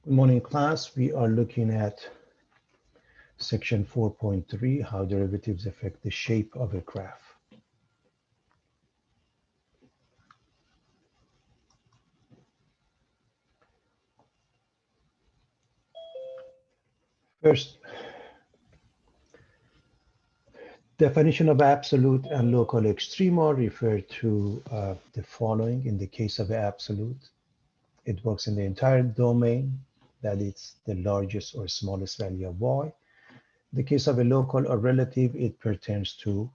Good morning, class. We are looking at section 4.3, how derivatives affect the shape of a graph. First, definition of absolute and local extrema refer to the following. In the case of absolute, it works in the entire domain, that it's the largest or smallest value of y. In the case of a local or relative, it pertains to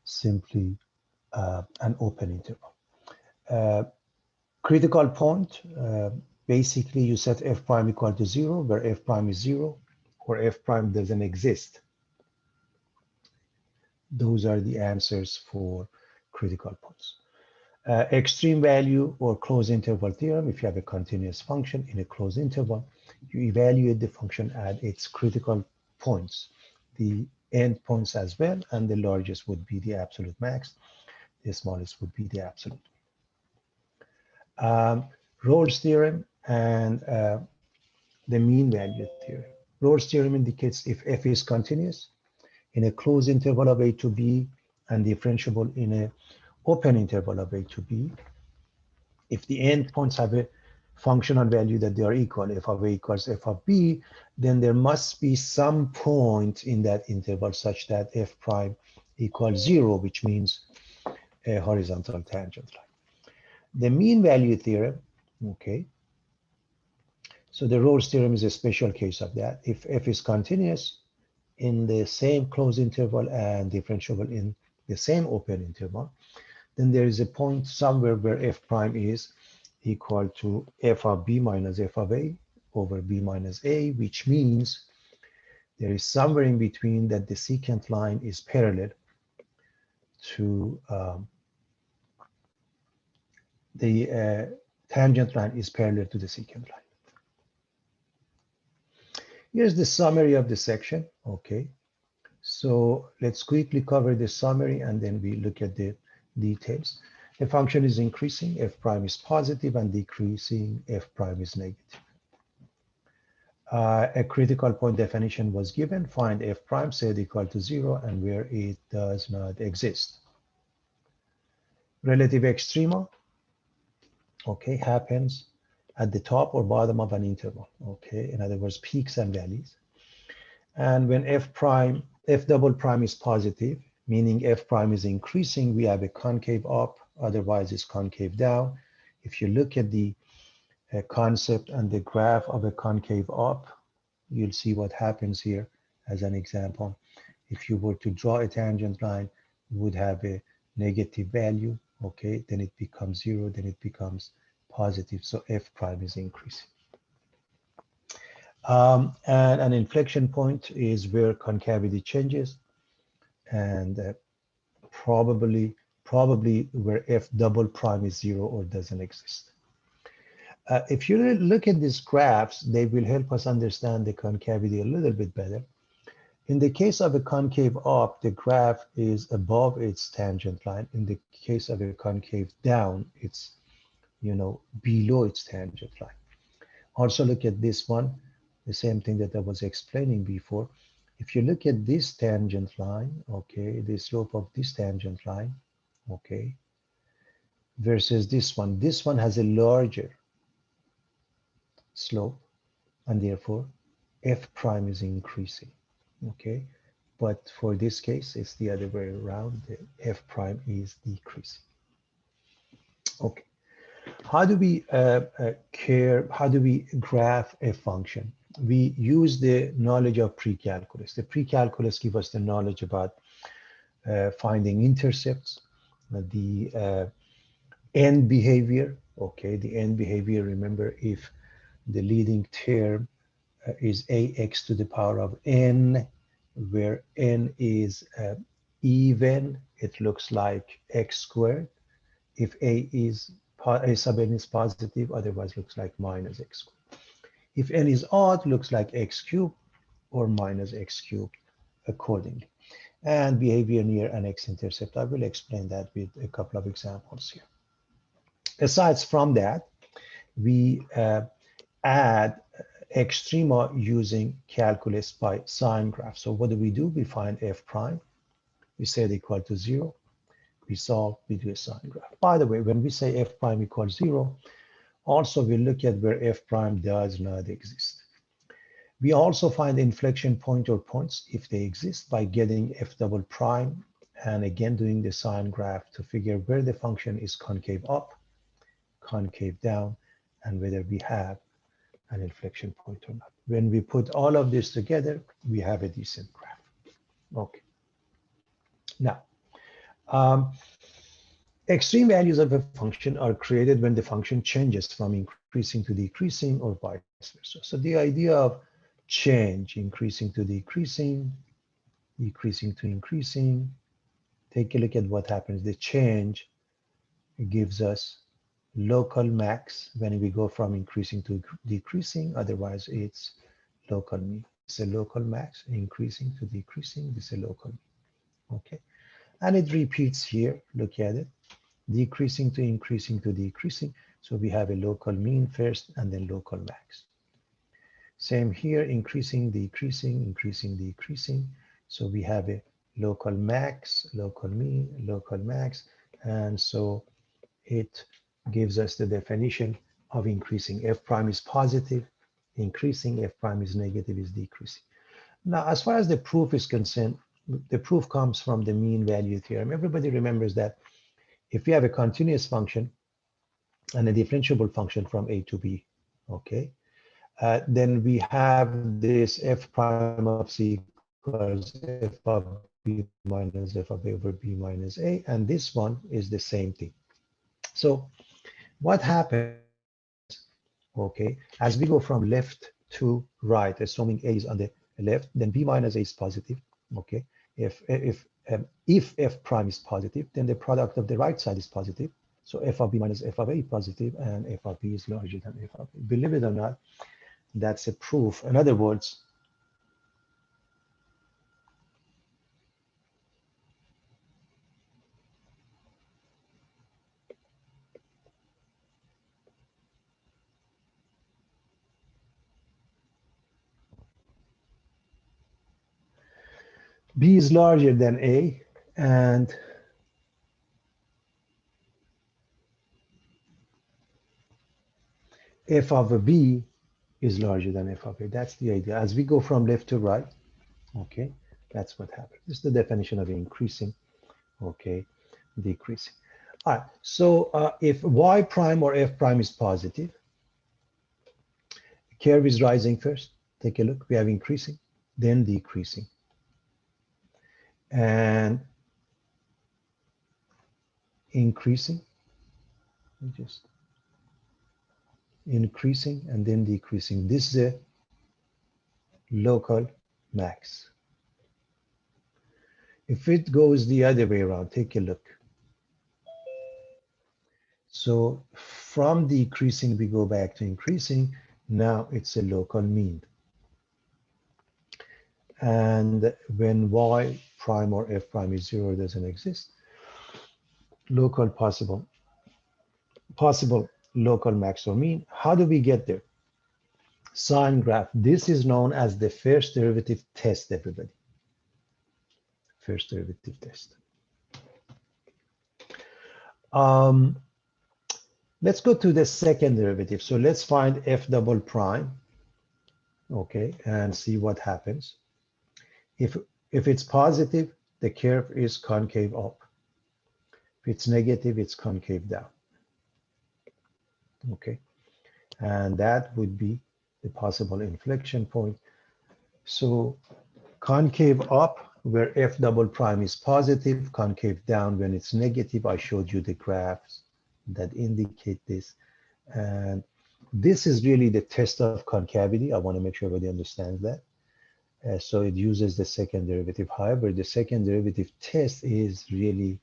simply an open interval. Critical point, basically you set f prime equal to 0, where f prime is 0, or f prime doesn't exist. Those are the answers for critical points. Extreme value or closed interval theorem, if you have a continuous function in a closed interval, you evaluate the function at its critical points, the end points as well, and the largest would be the absolute max, the smallest would be the absolute. Rolle's theorem and the mean value theorem. Rolle's theorem indicates if f is continuous in a closed interval of a to b and differentiable in an open interval of a to b, if the endpoints have a functional value that they are equal, f of a equals f of b, then there must be some point in that interval such that f prime equals 0, which means a horizontal tangent line. The mean value theorem, okay, so the Rolle's theorem is a special case of that. If f is continuous in the same closed interval and differentiable in the same open interval, then there is a point somewhere where f prime is equal to f of b minus f of a over b minus a, which means there is somewhere in between that the secant line is parallel to the tangent line is parallel to the secant line. Here's the summary of the section, okay? So let's quickly cover the summary and then we look at the details. The function is increasing, f prime is positive, and decreasing, f prime is negative. A critical point definition was given, find f prime set equal to 0 and where it does not exist. Relative extrema, okay, happens at the top or bottom of an interval, okay? In other words, peaks and valleys. And when f double prime is positive, meaning f prime is increasing, we have a concave up, otherwise it's concave down. If you look at the concept and the graph of a concave up, you'll see what happens here as an example. If you were to draw a tangent line, you would have a negative value, okay? Then it becomes 0, then it becomes positive, so f prime is increasing. And an inflection point is where concavity changes, and probably where f double prime is 0 or doesn't exist. If you look at these graphs, they will help us understand the concavity a little bit better. In the case of a concave up, the graph is above its tangent line. In the case of a concave down, it's below its tangent line. Also look at this one, the same thing that I was explaining before. If you look at this tangent line, okay, the slope of this tangent line, okay, versus this one has a larger slope, and therefore f prime is increasing, okay? But for this case, it's the other way around, the f prime is decreasing. Okay. How do we graph a function? We use the knowledge of pre-calculus. The pre-calculus give us the knowledge about finding intercepts, the end behavior, okay? The end behavior, remember, if the leading term is ax to the power of n, where n is even, it looks like x squared. If a sub n is positive, otherwise looks like minus x squared. If n is odd, looks like x cubed or minus x cubed accordingly. And behavior near an x-intercept, I will explain that with a couple of examples here. Aside from that, we add extrema using calculus by sign graph. So what do? We find f prime, we set equal to 0, we solve, we do a sign graph. By the way, when we say f prime equals 0, also we look at where f prime does not exist. We also find inflection point or points if they exist by getting f double prime and again doing the sign graph to figure where the function is concave up, concave down, and whether we have an inflection point or not. When we put all of this together, we have a decent graph. Okay. Now, extreme values of a function are created when the function changes from increasing to decreasing or vice versa. So the idea of change, increasing to decreasing, decreasing to increasing, take a look at what happens. The change gives us local max when we go from increasing to decreasing, otherwise it's local mean. It's a local max, increasing to decreasing, this is a local mean, okay? And it repeats here, look at it, decreasing to increasing to decreasing. So we have a local mean first and then local max. Same here, increasing, decreasing, increasing, decreasing. So we have a local max, local mean, local max. And so it gives us the definition of increasing. F prime is positive, increasing, F prime is negative, is decreasing. Now, as far as the proof is concerned, the proof comes from the mean value theorem. Everybody remembers that if we have a continuous function and a differentiable function from A to B, okay, then we have this f prime of c equals f of b minus f of a over b minus a, and this one is the same thing. So what happens, okay, as we go from left to right, assuming a is on the left, then b minus a is positive, okay. If f prime is positive, then the product of the right side is positive. So f of b minus f of a is positive, and f of b is larger than f of a. Believe it or not, that's a proof. In other words, b is larger than a, and f of b is larger than f of a. That's the idea. As we go from left to right, okay, that's what happens. This is the definition of increasing, okay, decreasing. All right, so if y prime or f prime is positive, curve is rising first. Take a look. We have increasing, then decreasing. And increasing, just increasing and then decreasing. This is a local max. If it goes the other way around, take a look. So from decreasing, we go back to increasing. Now it's a local mean. And when y prime or f prime is 0, doesn't exist, local possible local max or mean. How do we get there? Sign graph. This is known as the first derivative test, everybody. First derivative test. Let's go to the second derivative. So let's find f double prime, okay, and see what happens. If it's positive, the curve is concave up. If it's negative, it's concave down. Okay, and that would be the possible inflection point. So concave up where f double prime is positive, concave down when it's negative. I showed you the graphs that indicate this. And this is really the test of concavity. I want to make sure everybody understands that. So it uses the second derivative. However, the second derivative test is really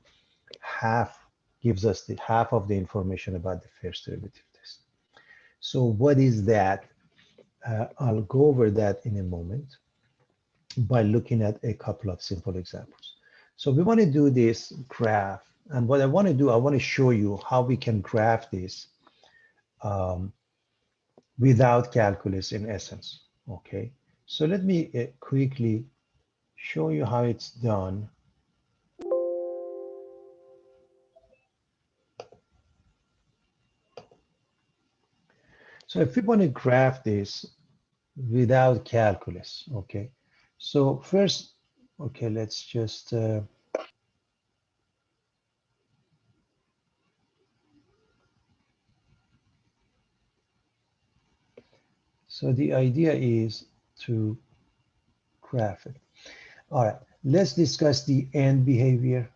gives us the half of the information about the first derivative test. So what is that? I'll go over that in a moment by looking at a couple of simple examples. So we want to do this graph. And what I want to do, I want to show you how we can graph this without calculus in essence. Okay, so let me quickly show you how it's done. So if we want to graph this without calculus, okay, so first, okay, let's just so the idea is to graph it. All right, let's discuss the AND behavior.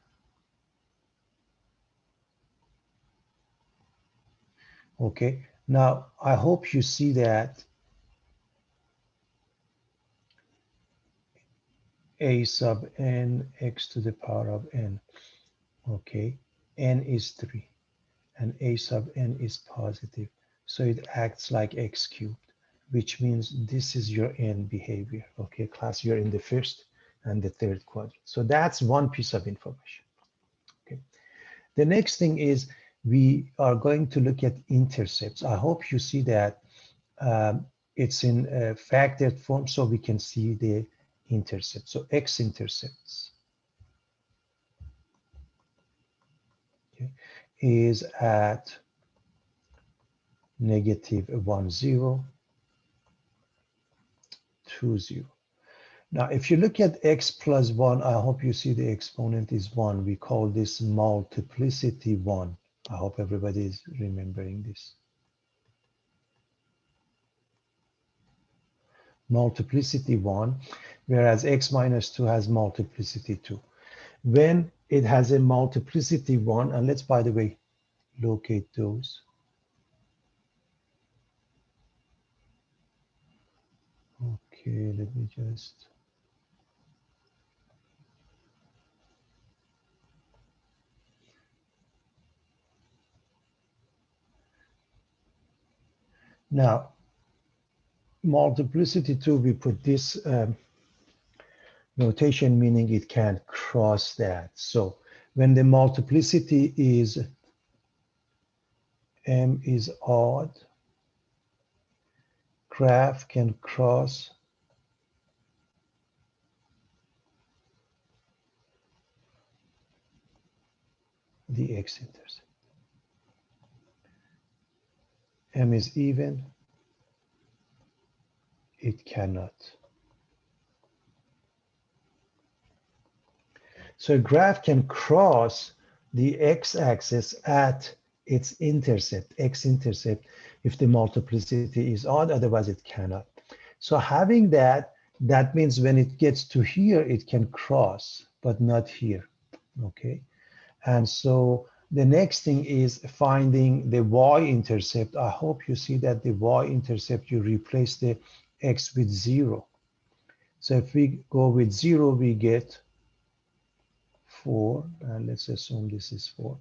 Okay, now I hope you see that a sub n x to the power of n. Okay, n is 3 and a sub n is positive. So it acts like x cubed, which means this is your AND behavior. Okay, class, you're in the first and the third quadrant. So that's one piece of information. Okay, the next thing is we are going to look at intercepts. I hope you see that it's in factored form so we can see the intercept. So x-intercepts, okay, is at -1, 0, 2, 0. Now, if you look at x plus 1, I hope you see the exponent is 1. We call this multiplicity 1. I hope everybody is remembering this. Multiplicity 1, whereas x minus 2 has multiplicity 2. When it has a multiplicity 1, and let's, by the way, locate those. Okay, let me just. Now, multiplicity 2, we put this notation, meaning it can't cross that. So when the multiplicity is m is odd, graph can cross the x-intercept. M is even, it cannot. So a graph can cross the x-axis at its intercept, x-intercept, if the multiplicity is odd, otherwise it cannot. So having that, that means when it gets to here, it can cross, but not here, okay? And so the next thing is finding the y-intercept. I hope you see that the y-intercept, you replace the x with 0. So if we go with 0, we get 4, and let's assume this is 4.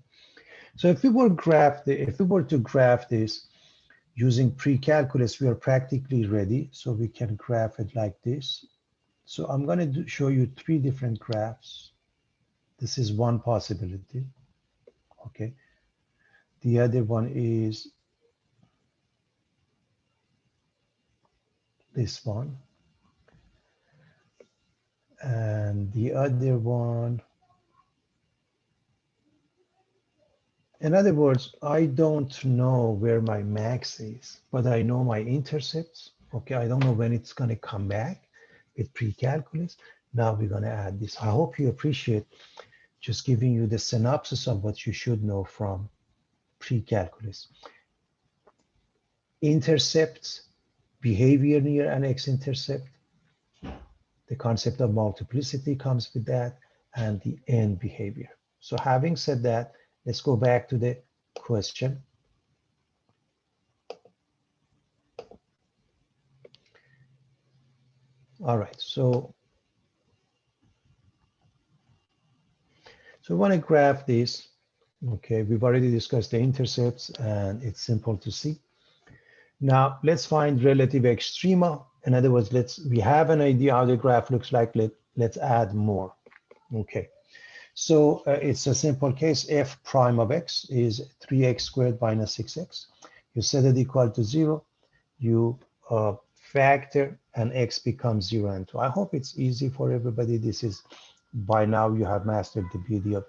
So if we were to graph this using pre-calculus, we are practically ready. So we can graph it like this. So I'm going to show you 3 different graphs. This is one possibility. Okay. The other one is this one. And the other one, in other words, I don't know where my max is, but I know my intercepts. Okay, I don't know when it's going to come back with pre-calculus. Now we're going to add this. I hope you appreciate just giving you the synopsis of what you should know from pre-calculus. Intercepts, behavior near an x-intercept. The concept of multiplicity comes with that, and the AND behavior. So having said that, let's go back to the question. All right, so we want to graph this. Okay, we've already discussed the intercepts, and it's simple to see. Now let's find relative extrema. In other words, we have an idea how the graph looks like. Let's add more. Okay, so it's a simple case. F prime of x is 3x squared minus 6x. You set it equal to 0. you factor and x becomes 0 and 2. I hope it's easy for everybody. This is, by now you have mastered the beauty of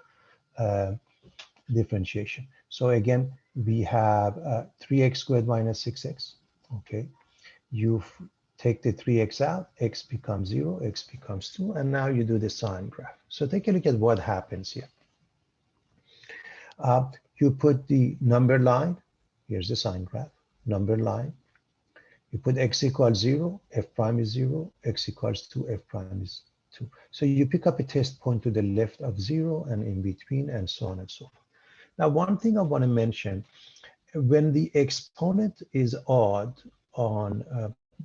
differentiation. So again, we have 3x squared minus 6x. Okay, you take the 3x out, x becomes 0, x becomes 2, and now you do the sign graph. So take a look at what happens here. You put the number line, here's the sign graph, number line. You put x equals 0, f prime is 0, x equals 2, f prime is 2. So you pick up a test point to the left of 0 and in between, and so on and so forth. Now, one thing I want to mention, when the exponent is odd on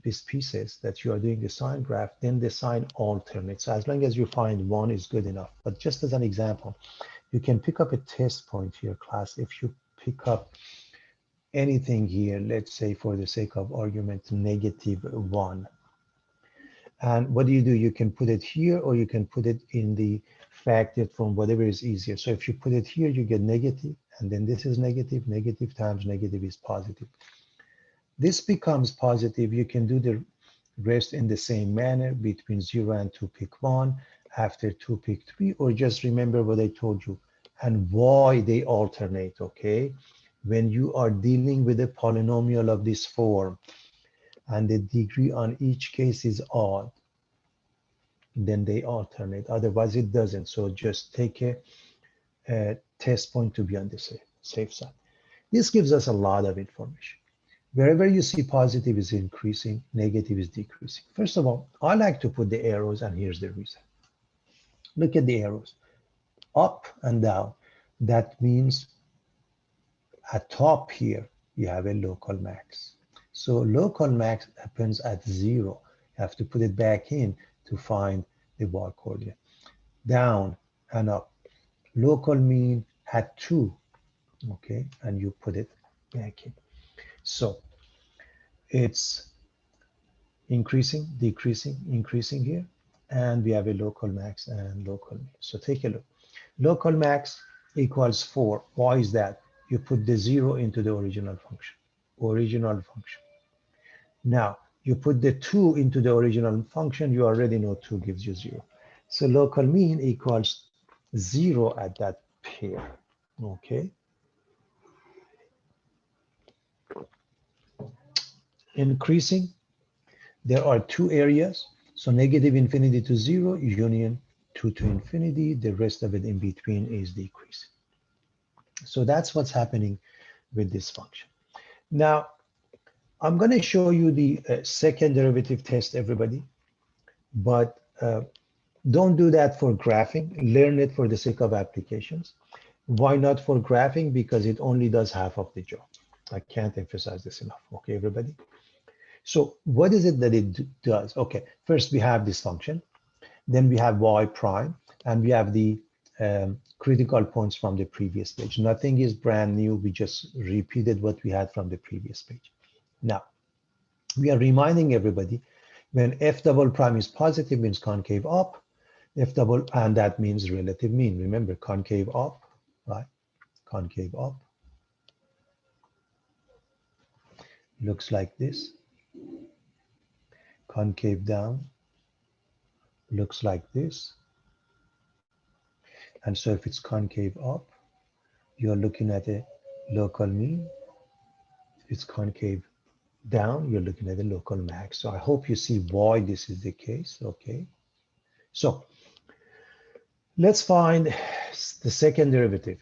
these pieces that you are doing the sign graph, then the sign alternates. So as long as you find one is good enough. But just as an example, you can pick up a test point here, class. If you pick up anything here, let's say for the sake of argument, -1. And what do? You can put it here, or you can put it in the factored from whatever is easier. So if you put it here, you get negative, and then this is negative, negative times negative is positive. This becomes positive. You can do the rest in the same manner. Between 0 and 2, pick 1. After 2, pick 3, or just remember what I told you and why they alternate, okay? When you are dealing with a polynomial of this form and the degree on each case is odd, then they alternate. Otherwise, it doesn't. So just take a test point to be on the safe side. This gives us a lot of information. Wherever you see positive is increasing, negative is decreasing. First of all, I like to put the arrows, and here's the reason. Look at the arrows, up and down. That means at top here, you have a local max. So local max happens at 0. You have to put it back in to find the y coordinate. Down and up. Local mean at 2, okay? And you put it back in. So it's increasing, decreasing, increasing here. And we have a local max and local mean. So take a look. Local max equals 4. Why is that? You put the 0 into the original function. Original function. Now, you put the 2 into the original function, you already know 2 gives you 0. So local mean equals 0 at that pair, okay? Increasing, there are 2 areas. So negative infinity to 0, union 2 to infinity, the rest of it in between is decreasing. So that's what's happening with this function. Now, I'm going to show you the second derivative test, everybody, but don't do that for graphing. Learn it for the sake of applications. Why not for graphing? Because it only does half of the job. I can't emphasize this enough. Okay, everybody? So what is it that it does? Okay, first we have this function. Then we have y prime, and we have the critical points from the previous page. Nothing is brand new. We just repeated what we had from the previous page. Now, we are reminding everybody when f double prime is positive means concave up, f double, and that means relative mean. Remember, concave up, right? Concave up looks like this. Concave down looks like this. And so if it's concave up, you're looking at a local mean. If it's concave down, you're looking at the local max. So I hope you see why this is the case, okay? So let's find the second derivative.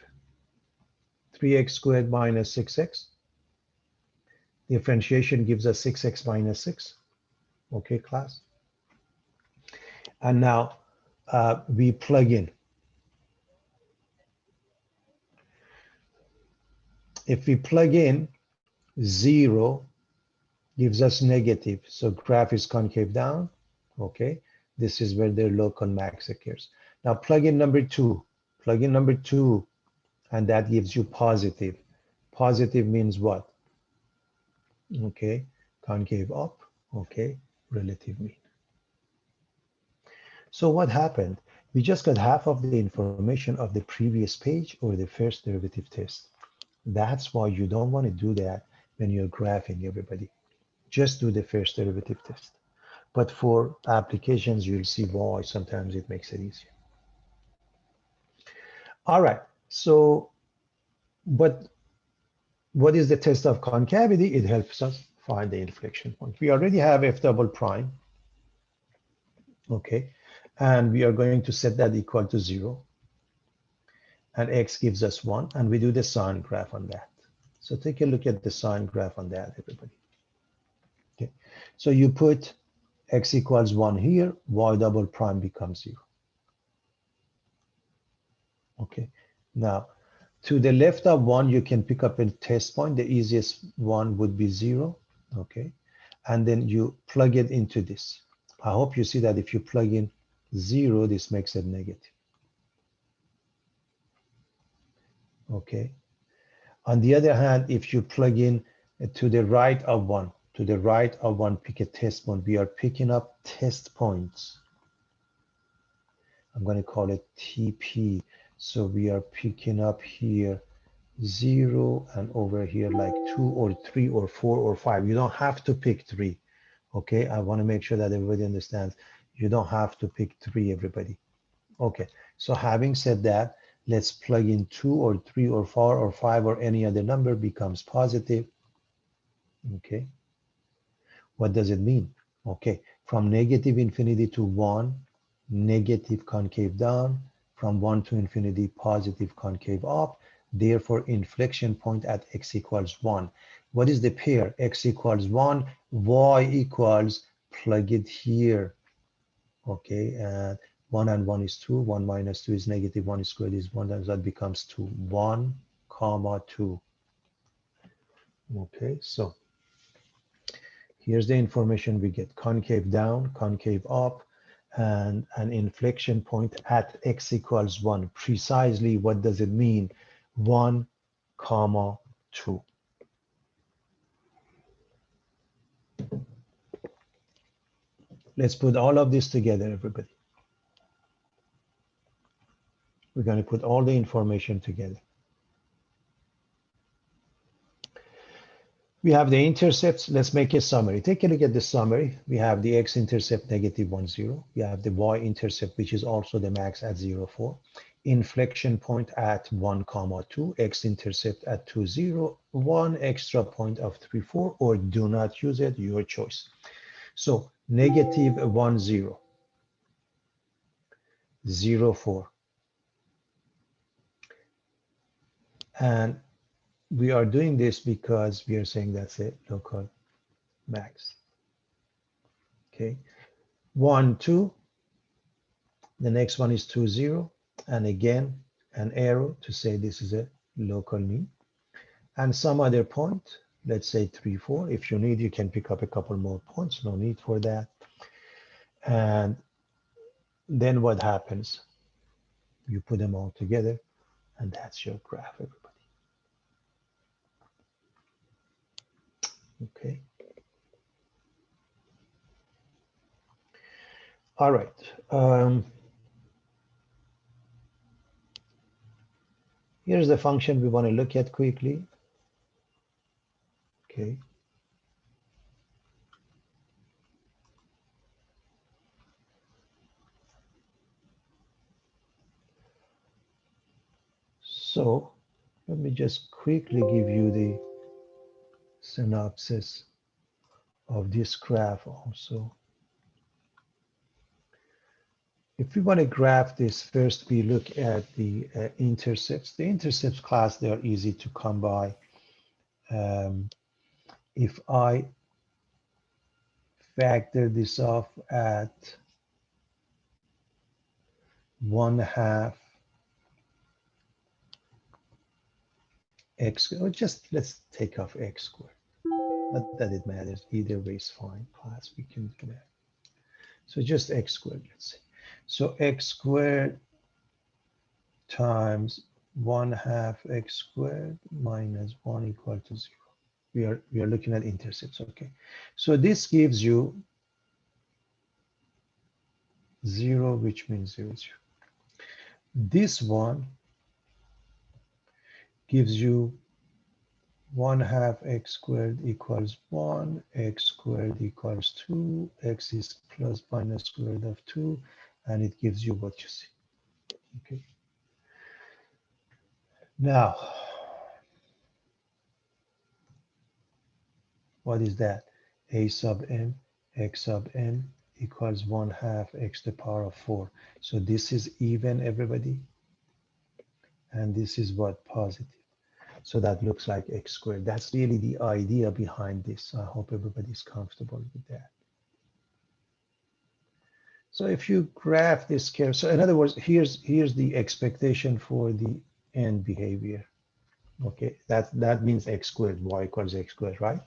3x squared minus 6x. Differentiation gives us 6x minus 6. Okay, class? And now we plug in. If we plug in, 0 gives us negative. So graph is concave down. Okay, this is where the local max occurs. Now plug in number 2. Plug in number 2, and that gives you positive. Positive means what? Okay, concave up. Okay, relative mean. So what happened? We just got half of the information of the previous page or the first derivative test. That's why you don't want to do that when you're graphing, everybody. Just do the first derivative test. But for applications, you'll see why sometimes it makes it easier. All right, so, but what is the test of concavity? It helps us find the inflection point. We already have f double prime, okay? And we are going to set that equal to 0. And x gives us 1, and we do the sine graph on that. So take a look at the sine graph on that, everybody. Okay, so you put x equals 1 here, y double prime becomes 0. Okay, now to the left of 1, you can pick up a test point. The easiest one would be 0. Okay, and then you plug it into this. I hope you see that if you plug in 0, this makes it negative. Okay, on the other hand, if you plug in to the right of 1, to the right of 1, pick a test point. We are picking up test points. I'm going to call it TP. So we are picking up here 0 and over here like 2 or 3 or 4 or 5. You don't have to pick 3. Okay, I want to make sure that everybody understands. You don't have to pick 3, everybody. Okay, so having said that, let's plug in 2 or 3 or 4 or 5 or any other number becomes positive. Okay, what does it mean? Okay, from negative infinity to 1, negative concave down, from 1 to infinity, positive concave up. Therefore, inflection point at x equals 1. What is the pair? X equals 1, y equals, plug it here. Okay, and 1 and 1 is 2, 1 minus 2 is negative, 1 squared is 1, and that becomes 2, 1, comma 2. Okay, so here's the information we get: concave down, concave up, and an inflection point at x equals 1. Precisely what does it mean? 1, comma 2. Let's put all of this together, everybody. We're going to put all the information together. We have the intercepts. Let's make a summary. Take a look at the summary. We have the x-intercept negative 1, 0. We have the y-intercept, which is also the max at 0, 4. Inflection point at 1, comma 2. X-intercept at 2, 0. 1 extra point of 3, 4, or do not use it, your choice. So negative 1, 0. 0, 4. And we are doing this because we are saying that's a local max. Okay, 1, 2. The next one is 2, 0. And again, an arrow to say this is a local mean. And some other point, let's say 3, 4. If you need, you can pick up a couple more points. No need for that. And then what happens? You put them all together, and that's your graph, everybody. Okay. All right. Here's the function we want to look at quickly. Okay. So let me just quickly give you the synopsis of this graph also. If we want to graph this, first we look at the intercepts. The intercepts class, they are easy to come by. If I factor this off at 1/2 x, or just let's take off x squared. Not that it matters, either way is fine. Class, we can do that. So just x squared, let's say. So x squared times 1/2 x squared minus 1 equal to 0. We are looking at intercepts, okay? So this gives you 0, which means 0, 0. This one gives you 1/2 x squared equals 1, x squared equals 2, x is plus minus square root of 2, and it gives you what you see. Okay. Now, what is that? A sub n, x sub n equals 1/2 x to the power of 4. So this is even, everybody, and this is what? Positive. So that looks like x squared. That's really the idea behind this. I hope everybody's comfortable with that. So if you graph this curve, so in other words, here's the expectation for the end behavior. Okay, that means x squared, y equals x squared, right?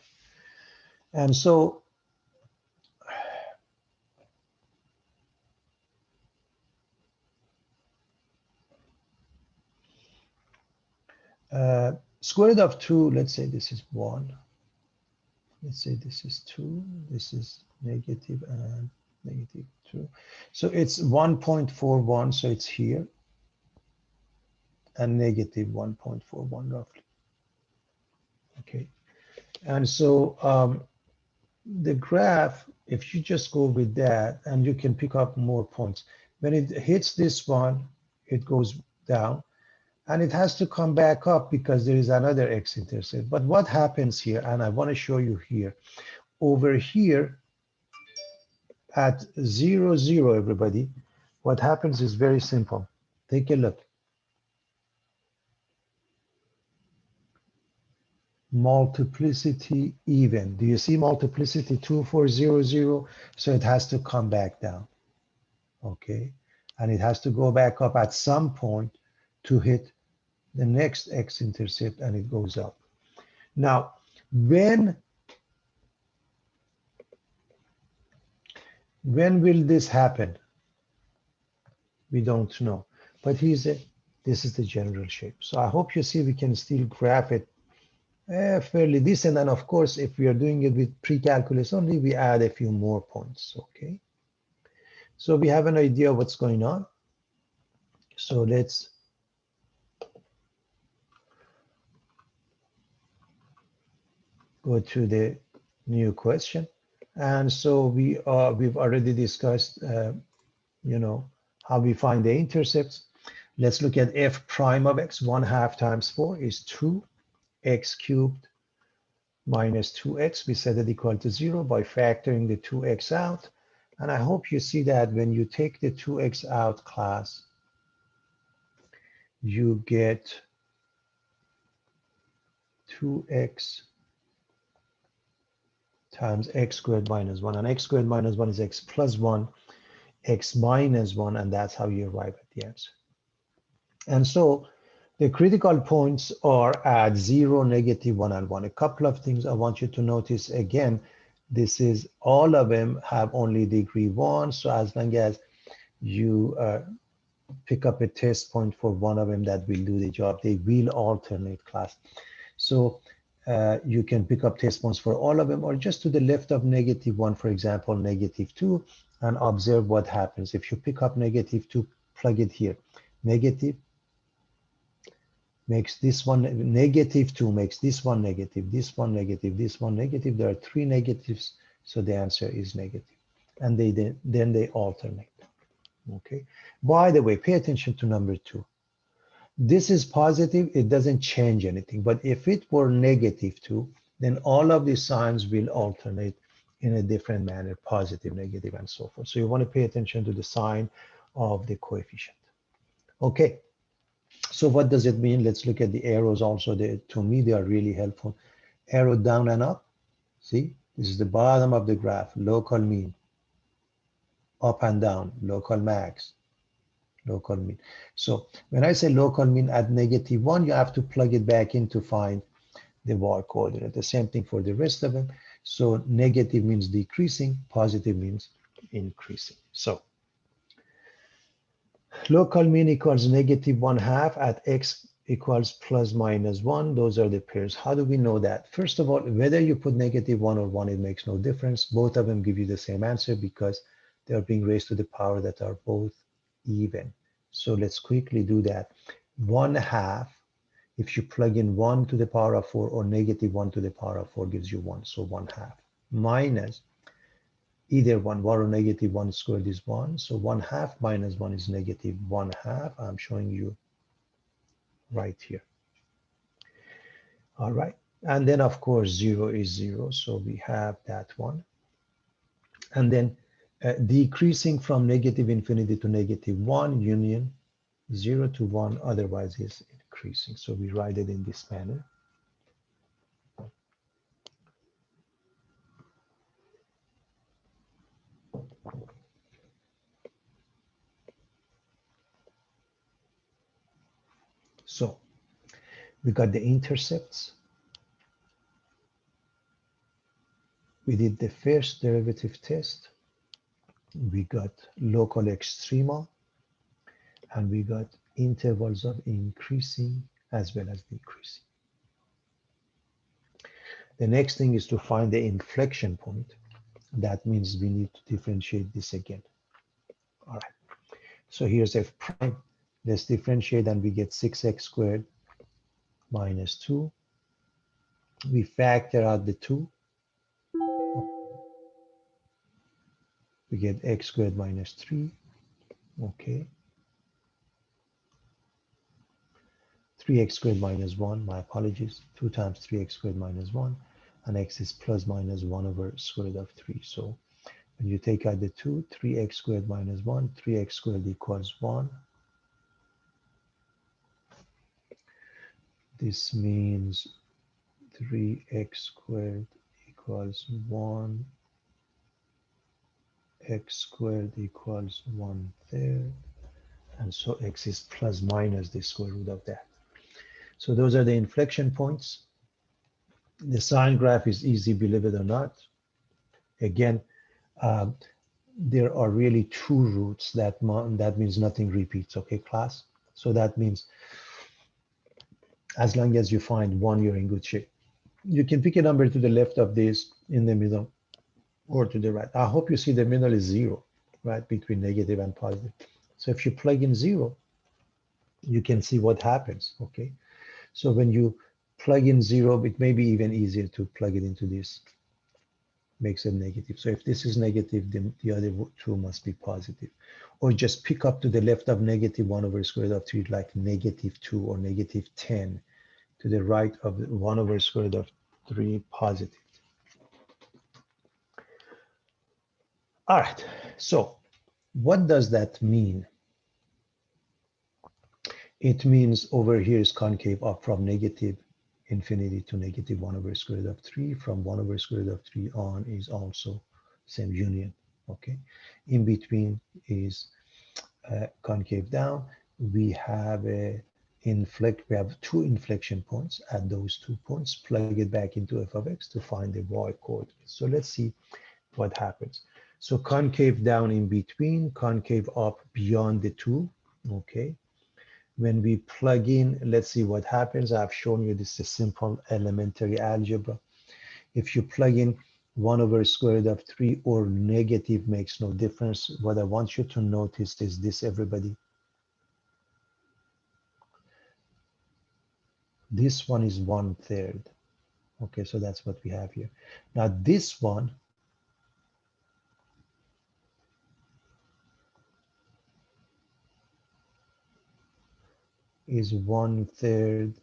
And so square root of 2, let's say this is 1. Let's say this is 2. This is negative and negative 2. So it's 1.41, so it's here, and negative 1.41 roughly. Okay, and so the graph, if you just go with that, and you can pick up more points, when it hits this one, it goes down, and it has to come back up because there is another x-intercept. But what happens here, and I want to show you here, over here at 0, 0, everybody, what happens is very simple. Take a look. Multiplicity even. Do you see multiplicity 2, 4, 0, 0? So it has to come back down. Okay, and it has to go back up at some point to hit the next x-intercept, and it goes up. Now, when will this happen? We don't know, but this is the general shape. So I hope you see we can still graph it fairly decent, and of course, if we are doing it with pre-calculus only, we add a few more points. Okay, so we have an idea of what's going on. So let's go to the new question. And so we've already discussed, how we find the intercepts. Let's look at f prime of x. 1/2 times 4 is 2. X cubed minus 2x. We set it equal to 0 by factoring the 2x out. And I hope you see that when you take the 2x out, class, you get 2x times x squared minus 1. And x squared minus 1 is x plus 1, x minus 1, and that's how you arrive at the answer. And so the critical points are at 0, negative 1, and 1. A couple of things I want you to notice. Again, this is all of them have only degree 1. So as long as you pick up a test point for one of them, that will do the job. They will alternate, class. So you can pick up test points for all of them, or just to the left of negative 1, for example, negative 2, and observe what happens. If you pick up negative 2, plug it here. Negative makes this one negative, 2 makes this one negative, this one negative, this one negative. There are 3 negatives, so the answer is negative. And then they alternate. Okay. By the way, pay attention to number 2. This is positive, it doesn't change anything. But if it were negative 2, then all of these signs will alternate in a different manner, positive, negative, and so forth. So you want to pay attention to the sign of the coefficient. Okay. So what does it mean? Let's look at the arrows also. To me, they are really helpful. Arrow down and up. See, this is the bottom of the graph, local mean. Up and down, local max, local mean. So when I say local mean at negative 1, you have to plug it back in to find the y coordinate. The same thing for the rest of them. So negative means decreasing, positive means increasing. So local mean equals negative 1/2 at x equals plus minus 1. Those are the pairs. How do we know that? First of all, whether you put negative 1 or 1, it makes no difference. Both of them give you the same answer because they are being raised to the power that are both even. So let's quickly do that. 1/2 If you plug in 1 to the power of 4 or negative 1 to the power of 4 gives you 1, so 1/2. Minus either 1 or negative 1 squared is 1, so 1/2 minus 1 is negative 1/2. I'm showing you right here. All right, and then of course 0 is 0, so we have that one. And then decreasing from negative infinity to negative 1 union 0 to 1, otherwise is increasing. So we write it in this manner. So we got the intercepts. We did the first derivative test. We got local extrema, and we got intervals of increasing as well as decreasing. The next thing is to find the inflection point. That means we need to differentiate this again. All right. So here's f prime. Let's differentiate and we get 6x squared minus 2. We factor out the 2. We get x squared minus 3. Okay. 3x squared minus 1, my apologies. 2 times 3x squared minus 1. And x is plus minus 1 over square root of 3. So when you take out the 2, 3x squared minus 1, 3x squared equals 1. This means 3x squared equals 1. X squared equals 1/3. And so x is plus minus the square root of that. So those are the inflection points. The sine graph is easy, believe it or not. Again, there are really 2 roots. That means nothing repeats, okay, class? So that means as long as you find 1, you're in good shape. You can pick a number to the left of this, in the middle, or to the right. I hope you see the middle is 0, right, between negative and positive. So if you plug in 0, you can see what happens, okay? So when you plug in 0, it may be even easier to plug it into this. Makes it negative. So if this is negative, then the other 2 must be positive. Or just pick up to the left of negative 1 over square root of 3, like negative 2 or negative 10. To the right of 1 over square root of 3, positive. All right, so what does that mean? It means over here is concave up from negative infinity to negative 1 over square root of 3. From 1 over square root of 3 on is also same union, okay? In between is concave down. We have we have 2 inflection points. At those 2 points, plug it back into f of x to find the y coordinates. So let's see what happens. So concave down in between, concave up beyond the 2, okay? When we plug in, let's see what happens. I've shown you this is simple elementary algebra. If you plug in 1 over square root of 3 or negative makes no difference. What I want you to notice is this, everybody. This one is 1/3. Okay, so that's what we have here. Now this one is 1/3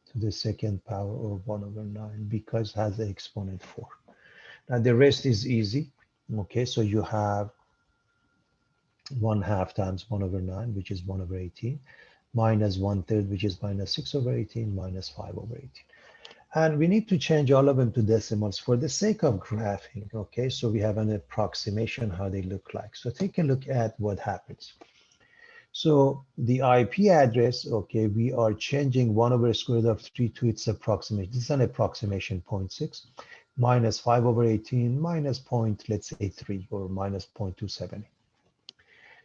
to the second power, or 1 over 9, because it has the exponent 4. Now the rest is easy. Okay, so you have 1/2 times 1 over 9, which is 1 over 18, minus 1/3, which is minus 6 over 18, minus 5 over 18. And we need to change all of them to decimals for the sake of graphing, okay? So we have an approximation how they look like. So take a look at what happens. So the IP address, okay, we are changing 1 over square root of 3 to its approximation. This is an approximation 0.6, minus 5 over 18, minus point, let's say 3, or minus 0.278.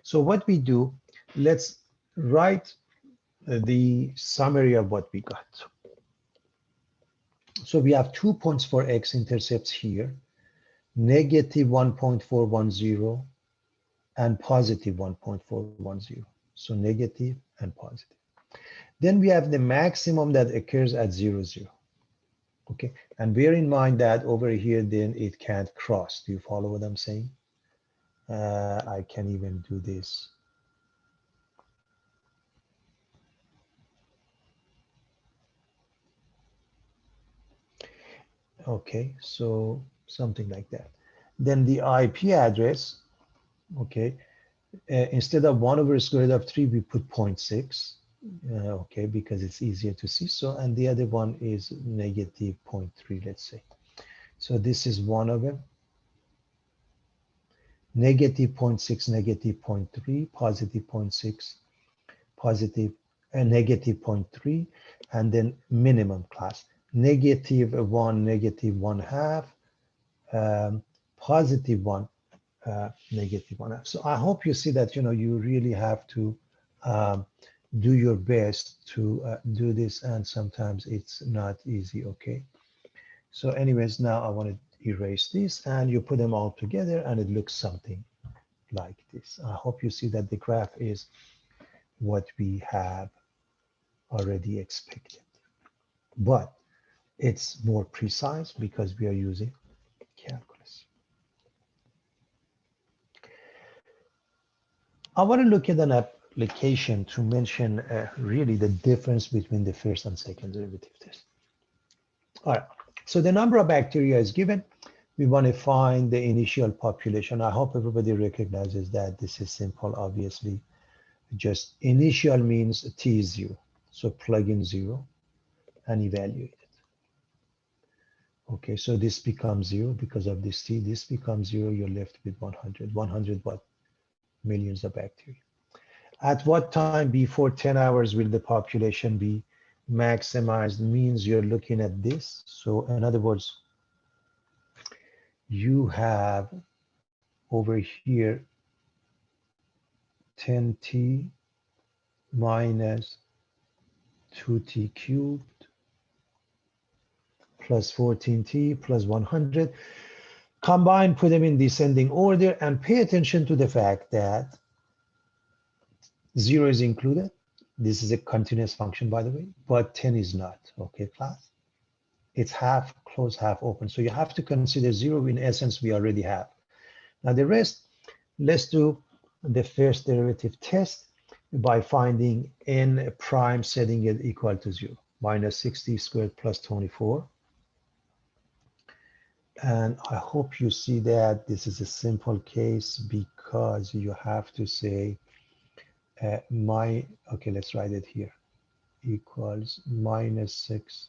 So what we do, let's write the summary of what we got. So we have 2 points for x-intercepts here, negative 1.410 and positive 1.410. So negative and positive. Then we have the maximum that occurs at 0, 0. Okay, and bear in mind that over here, then it can't cross. Do you follow what I'm saying? I can even do this. Okay, so something like that. Then the IP address, okay, instead of 1 over square root of 3, we put 0.6, okay, because it's easier to see. So, and the other one is negative 0.3, let's say. So this is one of them. Negative 0.6, negative 0.3, positive 0.6, positive and negative 0.3, and then minimum class. Negative 1, negative 1/2, positive 1, negative 1/2. So I hope you see that, you know, you really have to do your best to do this, and sometimes it's not easy, okay? So anyways, now I want to erase this, and you put them all together and it looks something like this. I hope you see that the graph is what we have already expected, but it's more precise because we are using calculus. I want to look at an application to mention really the difference between the first and second derivative test. All right, so the number of bacteria is given. We want to find the initial population. I hope everybody recognizes that this is simple, obviously. Just initial means t is 0. So plug in 0 and evaluate it. Okay, so this becomes 0 because of this t. This becomes 0, you're left with 100. 100 what? Millions of bacteria. At what time before 10 hours will the population be maximized? Means you're looking at this. So in other words, you have over here 10t minus 2t cubed plus 14t plus 100. Combine, put them in descending order, and pay attention to the fact that 0 is included. This is a continuous function, by the way, but 10 is not. Okay, class? It's half closed, half open. So you have to consider 0 in essence we already have. Now the rest, let's do the first derivative test by finding n prime, setting it equal to 0. Minus 60 squared plus 24. And I hope you see that this is a simple case because you have to say okay, let's write it here, equals minus 6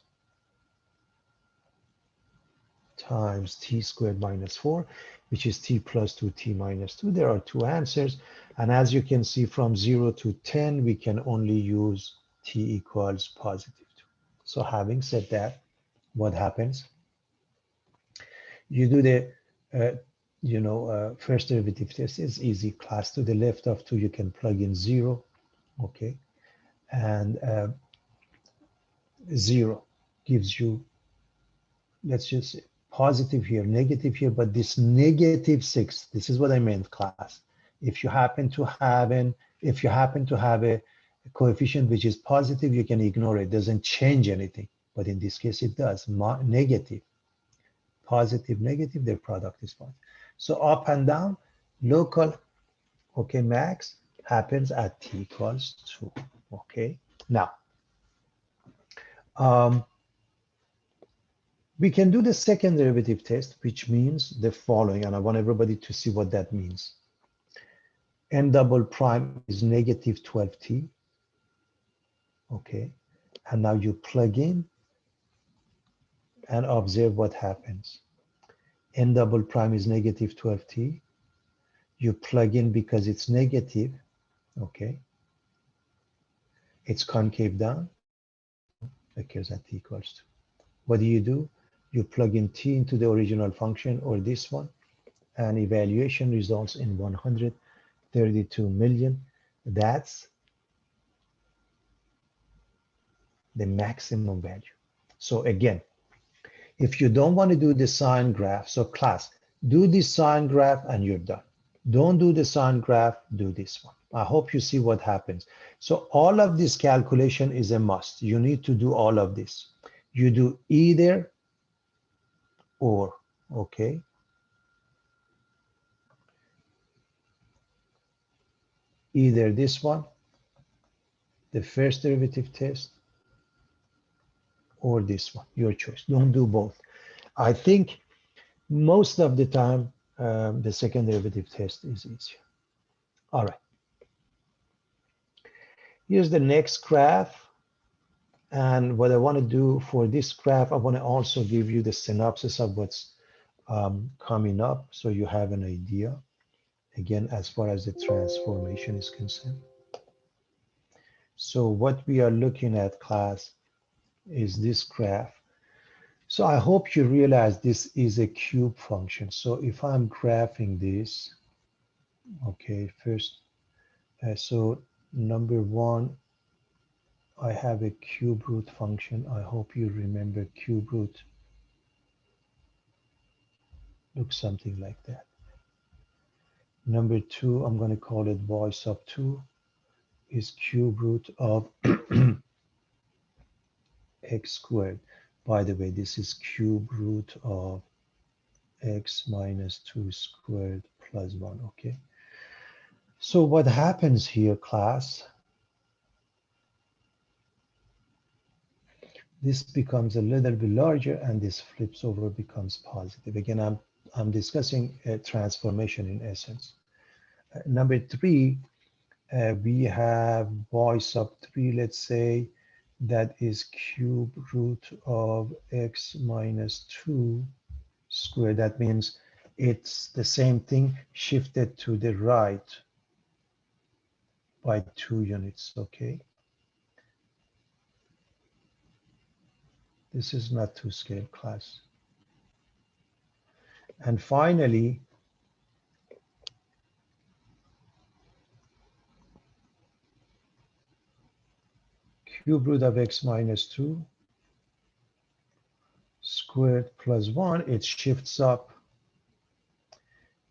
times t squared minus 4, which is t plus 2, t minus 2. There are two answers. And as you can see, from 0 to 10, we can only use t equals positive 2. So having said that, what happens? You do the first derivative test. Is easy, class. To the left of 2, you can plug in 0, okay, and 0 gives you, let's just say, positive here, negative here, but this negative 6, this is what I meant, class. If you happen to have a coefficient which is positive, you can ignore it. It doesn't change anything, but in this case it does. Negative, positive, negative, their product is positive. So up and down, local, okay, max happens at t equals 2. Okay, now we can do the second derivative test, which means the following, and I want everybody to see what that means. N double prime is negative 12t. Okay, and now you plug in and observe what happens. N double prime is negative 12t. You plug in because it's negative. Okay, it's concave down, occurs at t equals 2. What do? You plug in t into the original function, or this one, and evaluation results in 132 million. That's the maximum value. So again, if you don't want to do the sign graph, so class, do the sign graph and you're done. Don't do the sign graph, do this one. I hope you see what happens. So all of this calculation is a must. You need to do all of this. You do either or, okay? Either this one, the first derivative test, or this one, your choice. Don't do both. I think most of the time, the second derivative test is easier. All right. Here's the next graph. And what I want to do for this graph, I want to also give you the synopsis of what's coming up so you have an idea, again, as far as the transformation is concerned. So what we are looking at, class, is this graph. So I hope you realize this is a cube function. So if I'm graphing this, okay, first, so number one, I have a cube root function. I hope you remember cube root looks something like that. Number two, I'm going to call it y sub 2 is cube root of x squared. By the way, this is cube root of x minus 2 squared plus 1, okay? So what happens here, class? This becomes a little bit larger and this flips over, becomes positive. Again, I'm discussing a transformation in essence. Number three, we have y sub 3, let's say, that is cube root of x minus 2 squared. That means it's the same thing shifted to the right by 2 units, okay? This is not to scale, class. And finally, cube root of x minus 2 squared plus 1, it shifts up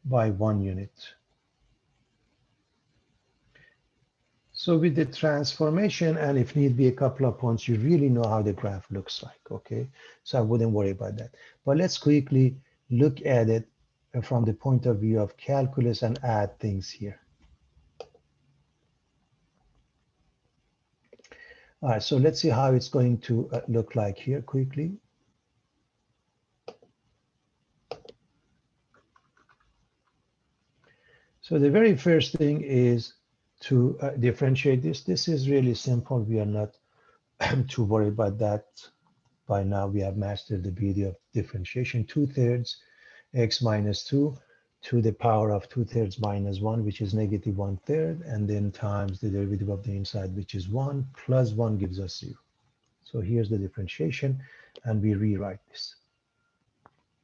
by 1 unit. So with the transformation, and if need be a couple of points, you really know how the graph looks like, okay? So I wouldn't worry about that. But let's quickly look at it from the point of view of calculus and add things here. All right, so let's see how it's going to look like here quickly. So the very first thing is to differentiate this. This is really simple. We are not too worried about that. By now, we have mastered the beauty of differentiation. 2/3 x minus 2 to the power of 2/3 minus 1, which is negative 1/3, and then times the derivative of the inside, which is 1, plus 1 gives us 0. So here's the differentiation, and we rewrite this.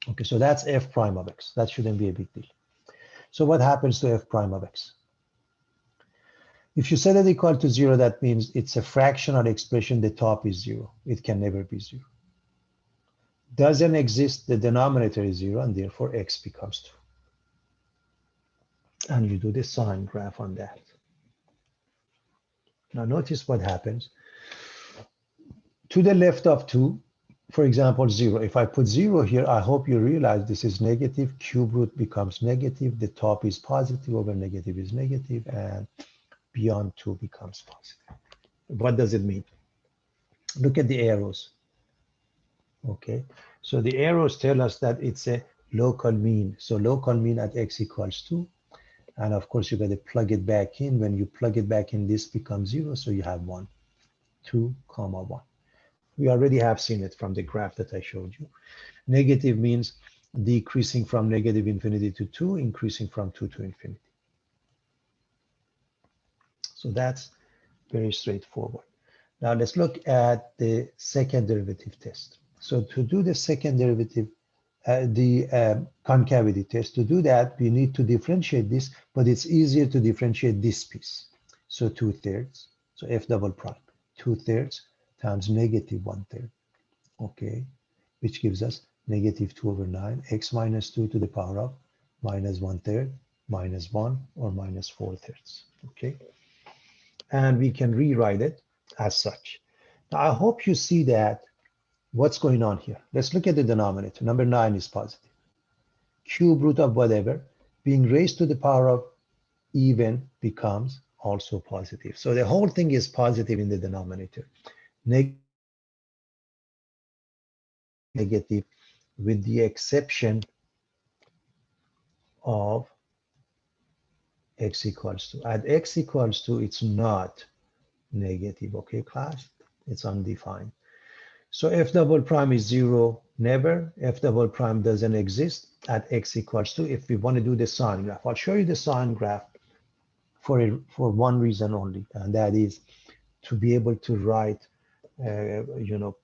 Okay, so that's f prime of x. That shouldn't be a big deal. So what happens to f prime of x? If you set it equal to 0, that means it's a fractional expression. The top is 0. It can never be 0. Doesn't exist, the denominator is 0, and therefore x becomes 2. And you do the sign graph on that. Now notice what happens. To the left of 2, for example, 0. If I put 0 here, I hope you realize this is negative. Cube root becomes negative. The top is positive over negative is negative, and beyond 2 becomes positive. What does it mean? Look at the arrows. Okay, so the arrows tell us that it's a local mean. So local mean at x equals 2. And of course, you got to plug it back in. When you plug it back in, this becomes 0. So you have 1, 2, 1. We already have seen it from the graph that I showed you. Negative means decreasing from negative infinity to 2, increasing from 2 to infinity. So that's very straightforward. Now let's look at the second derivative test. So to do the second derivative, the concavity test, to do that, we need to differentiate this, but it's easier to differentiate this piece. So 2/3, so f double prime, 2/3 times negative 1/3, okay, which gives us negative 2 over 9, x minus 2 to the power of minus 1/3, minus 1, or minus 4/3. okay? And we can rewrite it as such. Now, I hope you see that what's going on here. Let's look at the denominator. Number 9 is positive. Cube root of whatever being raised to the power of even becomes also positive. So the whole thing is positive in the denominator. Negative with the exception of x equals to. At x equals to, it's not negative, okay, class? It's undefined. So f double prime is 0, never. F double prime doesn't exist at x equals to. If we want to do the sign graph, I'll show you the sign graph for one reason only, and that is to be able to write,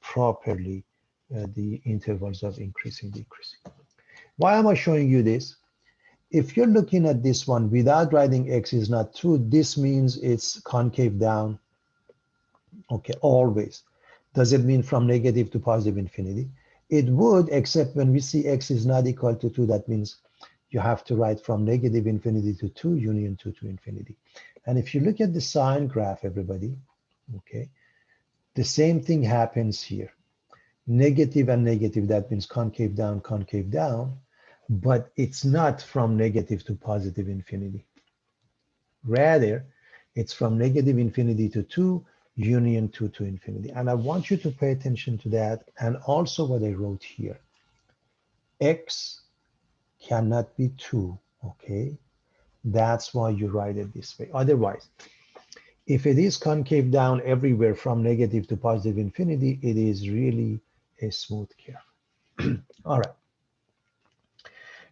properly the intervals of increasing, decreasing. Why am I showing you this? If you're looking at this one without writing x is not true, this means it's concave down, okay, always. Does it mean from negative to positive infinity? It would, except when we see x is not equal to 2, that means you have to write from negative infinity to 2, union 2 to infinity. And if you look at the sign graph, everybody, okay, the same thing happens here. Negative and negative, that means concave down, but it's not from negative to positive infinity. Rather, it's from negative infinity to 2, union 2 to infinity. And I want you to pay attention to that, and also what I wrote here. X cannot be 2, okay? That's why you write it this way. Otherwise, if it is concave down everywhere from negative to positive infinity, it is really a smooth curve. All right.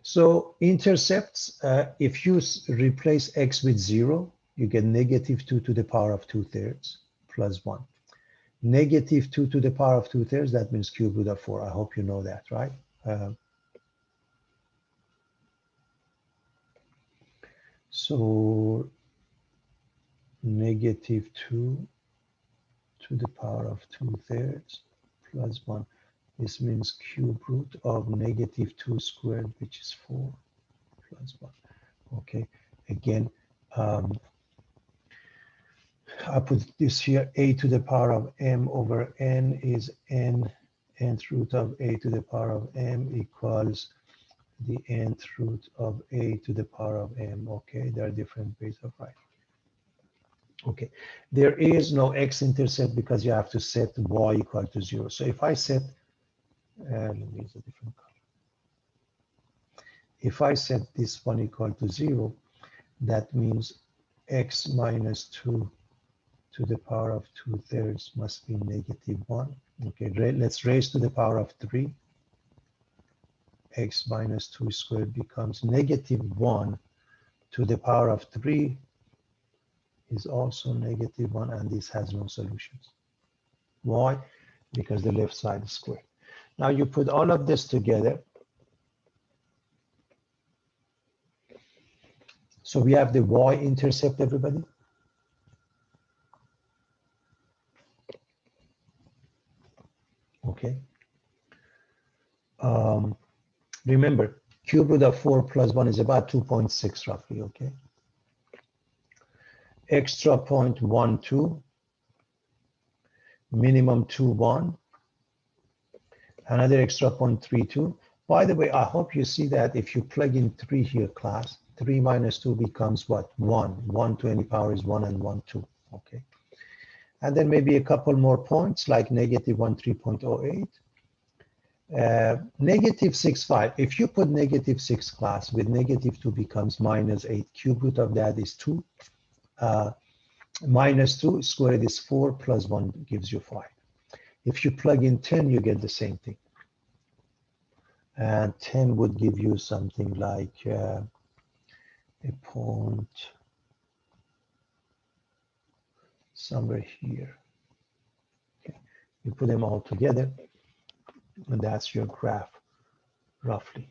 So intercepts, if you replace x with 0, you get negative 2 to the power of 2/3 plus 1. Negative 2 to the power of 2/3, that means cube root of 4. I hope you know that, right? So negative 2 to the power of 2/3 plus 1. This means cube root of negative 2 squared, which is 4 plus 1. Okay, again, I put this here, a to the power of m over n is nth root of a to the power of m equals the nth root of a to the power of m. Okay, there are different ways of writing. Okay, there is no x-intercept because you have to set y equal to 0. So if I set, let me use a different color. If I set this one equal to 0, that means x minus 2 to the power of 2/3 must be negative 1. Okay, let's raise to the power of 3. X minus 2 squared becomes negative 1 to the power of 3 is also negative 1, and this has no solutions. Why? Because the left side is squared. Now you put all of this together. So we have the y-intercept, everybody. Okay. Remember, cube root of 4 plus 1 is about 2.6 roughly, okay? Extra 0.12, minimum 2.1, another extra 0.32. By the way, I hope you see that if you plug in 3 here, class, 3 minus 2 becomes what? 1. 1 to any power is 1 and 1, 2, okay? And then maybe a couple more points like negative 1, 3.08. Negative 6.5. If you put negative 6 class with negative 2 becomes minus 8. Cube root of that is 2. Minus 2 squared is 4 plus 1 gives you 5. If you plug in 10, you get the same thing. And 10 would give you something like a point somewhere here. Okay. You put them all together, and that's your graph, roughly.